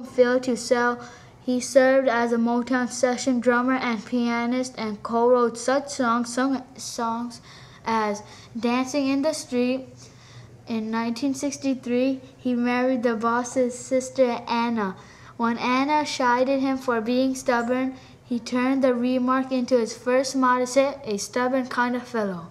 failed to sell, he served as a Motown session drummer and pianist and co-wrote such songs as Dancing in the Street. In 1963, he married the boss's sister Anna. When Anna chided him for being stubborn, he turned the remark into his first modest hit, A Stubborn Kind of Fellow.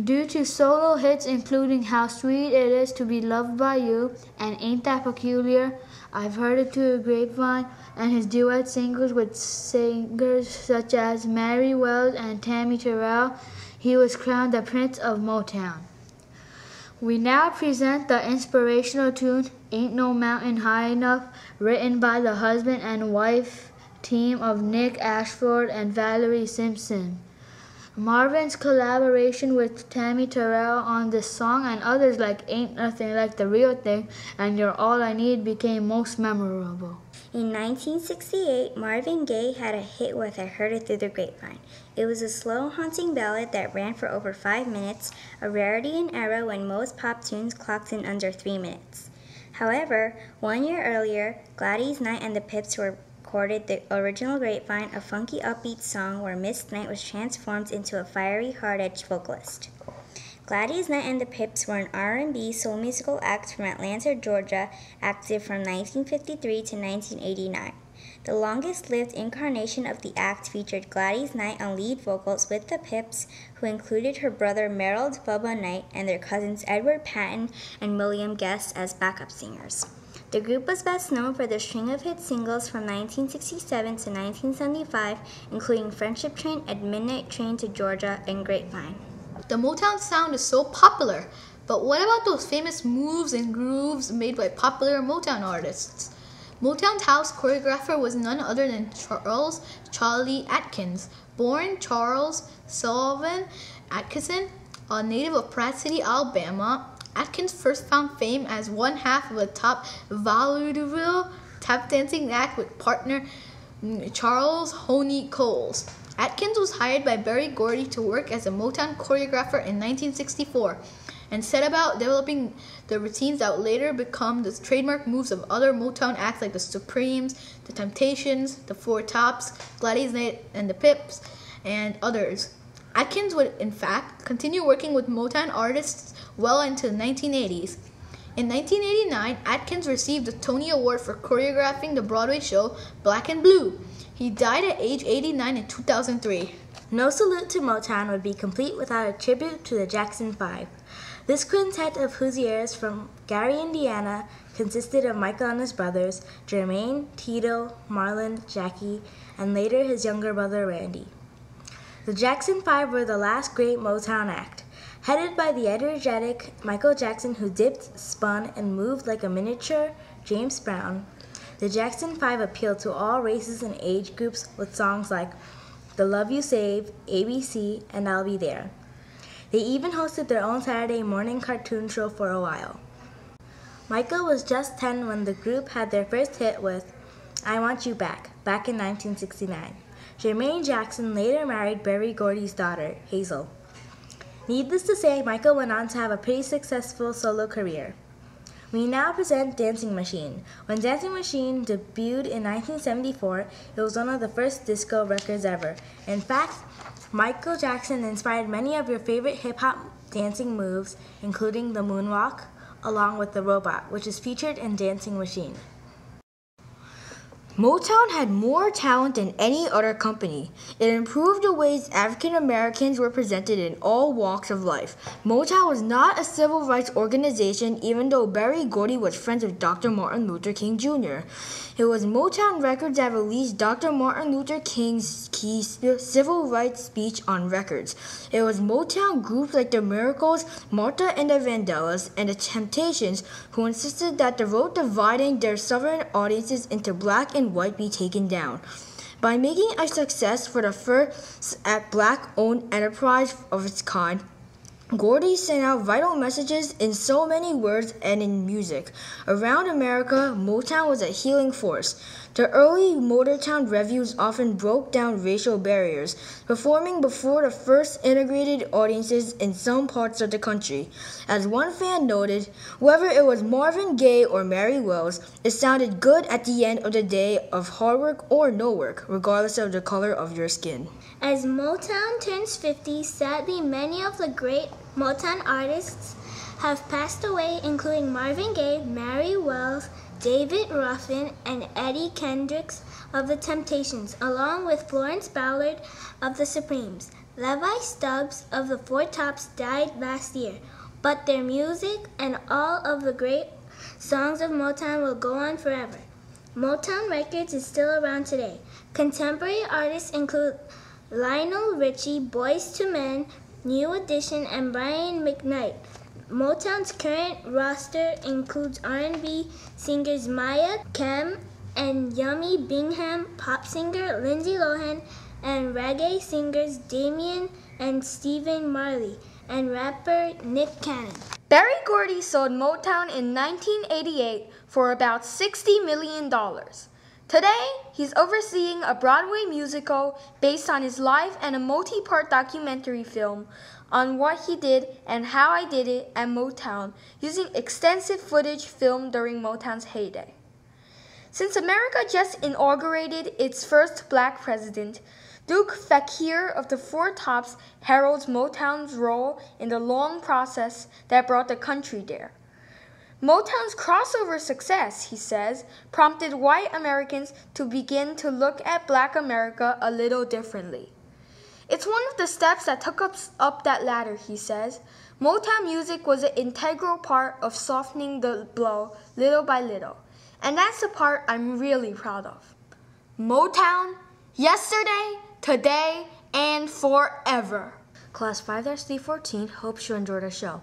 Due to solo hits including How Sweet It Is to Be Loved by You and Ain't That Peculiar, I've Heard It Through the Grapevine, and his duet singles with singers such as Mary Wells and Tammy Terrell, he was crowned the Prince of Motown. We now present the inspirational tune Ain't No Mountain High Enough, written by the husband and wife team of Nick Ashford and Valerie Simpson. Marvin's collaboration with Tammy Terrell on this song and others like Ain't Nothing Like the Real Thing and You're All I Need became most memorable. In 1968, Marvin Gaye had a hit with I Heard It Through the Grapevine. It was a slow, haunting ballad that ran for over 5 minutes, a rarity in an era when most pop tunes clocked in under 3 minutes. However, 1 year earlier, Gladys Knight and the Pips recorded the original Grapevine, a funky, upbeat song where Miss Knight was transformed into a fiery, hard-edged vocalist. Gladys Knight and the Pips were an R&B soul musical act from Atlanta, Georgia, active from 1953 to 1989. The longest-lived incarnation of the act featured Gladys Knight on lead vocals with the Pips, who included her brother Merrill Bubba Knight and their cousins Edward Patton and William Guest as backup singers. The group was best known for their string of hit singles from 1967 to 1975, including Friendship Train, At Midnight Train to Georgia, and Grapevine. The Motown sound is so popular, but what about those famous moves and grooves made by popular Motown artists? Motown's house choreographer was none other than Charlie Atkins. Born Charles Sullivan Atkinson, a native of Pratt City, Alabama, Atkins first found fame as one half of a top vaudeville tap dancing act with partner Charles Honey Coles. Atkins was hired by Berry Gordy to work as a Motown choreographer in 1964 and set about developing the routines that would later become the trademark moves of other Motown acts like the Supremes, the Temptations, the Four Tops, Gladys Knight and the Pips, and others. Atkins would, in fact, continue working with Motown artists well into the 1980s. In 1989, Atkins received the Tony Award for choreographing the Broadway show Black and Blue. He died at age 89 in 2003. No salute to Motown would be complete without a tribute to the Jackson 5. This quintet of Hoosiers from Gary, Indiana, consisted of Michael and his brothers, Jermaine, Tito, Marlon, Jackie, and later his younger brother, Randy. The Jackson 5 were the last great Motown act, headed by the energetic Michael Jackson, who dipped, spun, and moved like a miniature James Brown. The Jackson 5 appealed to all races and age groups with songs like The Love You Save, ABC, and I'll Be There. They even hosted their own Saturday morning cartoon show for a while. Michael was just 10 when the group had their first hit with I Want You back in 1969. Jermaine Jackson later married Berry Gordy's daughter, Hazel. Needless to say, Michael went on to have a pretty successful solo career. We now present Dancing Machine. When Dancing Machine debuted in 1974, it was one of the first disco records ever. In fact, Michael Jackson inspired many of your favorite hip-hop dancing moves, including the moonwalk, along with the robot, which is featured in Dancing Machine. Motown had more talent than any other company. It improved the ways African Americans were presented in all walks of life. Motown was not a civil rights organization, even though Berry Gordy was friends with Dr. Martin Luther King Jr. It was Motown Records that released Dr. Martin Luther King's key civil rights speech on records. It was Motown groups like the Miracles, Martha and the Vandellas, and the Temptations who insisted that the road dividing their Southern audiences into black and white be taken down. By making a success for the first black-owned enterprise of its kind, Gordy sent out vital messages in so many words and in music. Around America, Motown was a healing force. The early Motown revues often broke down racial barriers, performing before the first integrated audiences in some parts of the country. As one fan noted, whether it was Marvin Gaye or Mary Wells, it sounded good at the end of the day of hard work or no work, regardless of the color of your skin. As Motown turns 50, sadly many of the great Motown artists have passed away, including Marvin Gaye, Mary Wells, David Ruffin, and Eddie Kendricks of The Temptations, along with Florence Ballard of The Supremes. Levi Stubbs of the Four Tops died last year, but their music and all of the great songs of Motown will go on forever. Motown Records is still around today. Contemporary artists include Lionel Richie, Boyz II Men, New Edition, and Brian McKnight. Motown's current roster includes R&B singers Maya Kem and Yummy Bingham, pop singer Lindsay Lohan, and reggae singers Damian and Stephen Marley, and rapper Nick Cannon. Berry Gordy sold Motown in 1988 for about $60 million. Today, he's overseeing a Broadway musical based on his life and a multi-part documentary film on what he did and how I did it at Motown, using extensive footage filmed during Motown's heyday. Since America just inaugurated its first black president, Duke Fakir of the Four Tops heralds Motown's role in the long process that brought the country there. Motown's crossover success, he says, prompted white Americans to begin to look at black America a little differently. It's one of the steps that took us up that ladder, he says. Motown music was an integral part of softening the blow little by little. And that's the part I'm really proud of. Motown, yesterday, today, and forever. Class 5-314 hopes you enjoyed our show.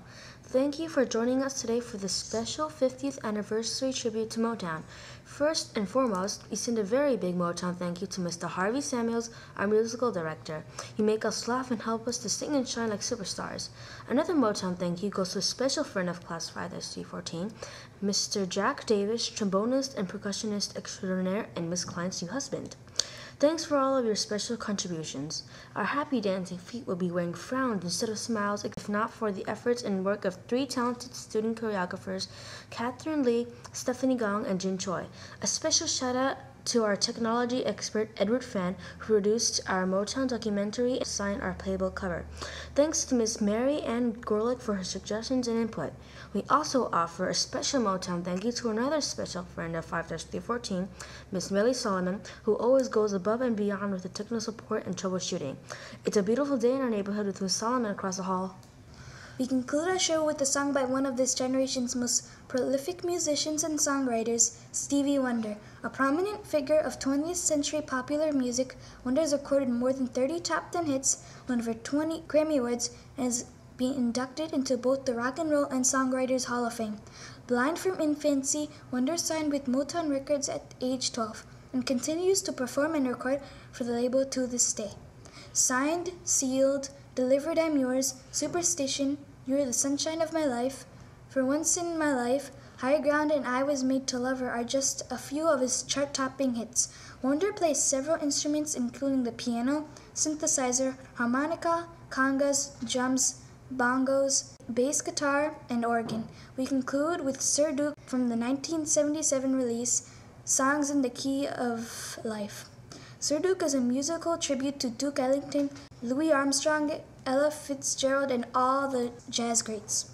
Thank you for joining us today for this special 50th anniversary tribute to Motown. First and foremost, we send a very big Motown thank you to Mr. Harvey Samuels, our musical director. You make us laugh and help us to sing and shine like superstars. Another Motown thank you goes to a special friend of Class 5-314, Mr. Jack Davis, trombonist and percussionist extraordinaire and Miss Klein's new husband. Thanks for all of your special contributions. Our happy dancing feet will be wearing frowns instead of smiles if not for the efforts and work of three talented student choreographers, Catherine Lee, Stephanie Gong, and Jin Choi. A special shout out to our technology expert Edward Fan, who produced our Motown documentary and signed our playable cover. Thanks to Miss Mary Ann Gorlick for her suggestions and input. We also offer a special Motown thank you to another special friend of 5-314, Miss Millie Solomon, who always goes above and beyond with the technical support and troubleshooting. It's a beautiful day in our neighborhood with Miss Solomon across the hall. We conclude our show with a song by one of this generation's most prolific musicians and songwriters, Stevie Wonder. A prominent figure of 20th century popular music, Wonder has recorded more than 30 top 10 hits, won over 20 Grammy Awards, and has been inducted into both the Rock and Roll and Songwriters Hall of Fame. Blind from infancy, Wonder signed with Motown Records at age 12 and continues to perform and record for the label to this day. Signed, sealed, Delivered I'm Yours, Superstition, You're the Sunshine of My Life, For Once in My Life, High Ground, and I Was Made to Love Her are just a few of his chart-topping hits. Wonder plays several instruments including the piano, synthesizer, harmonica, congas, drums, bongos, bass guitar, and organ. We conclude with Sir Duke from the 1977 release, Songs in the Key of Life. Sir Duke is a musical tribute to Duke Ellington, Louis Armstrong, Ella Fitzgerald, and all the jazz greats.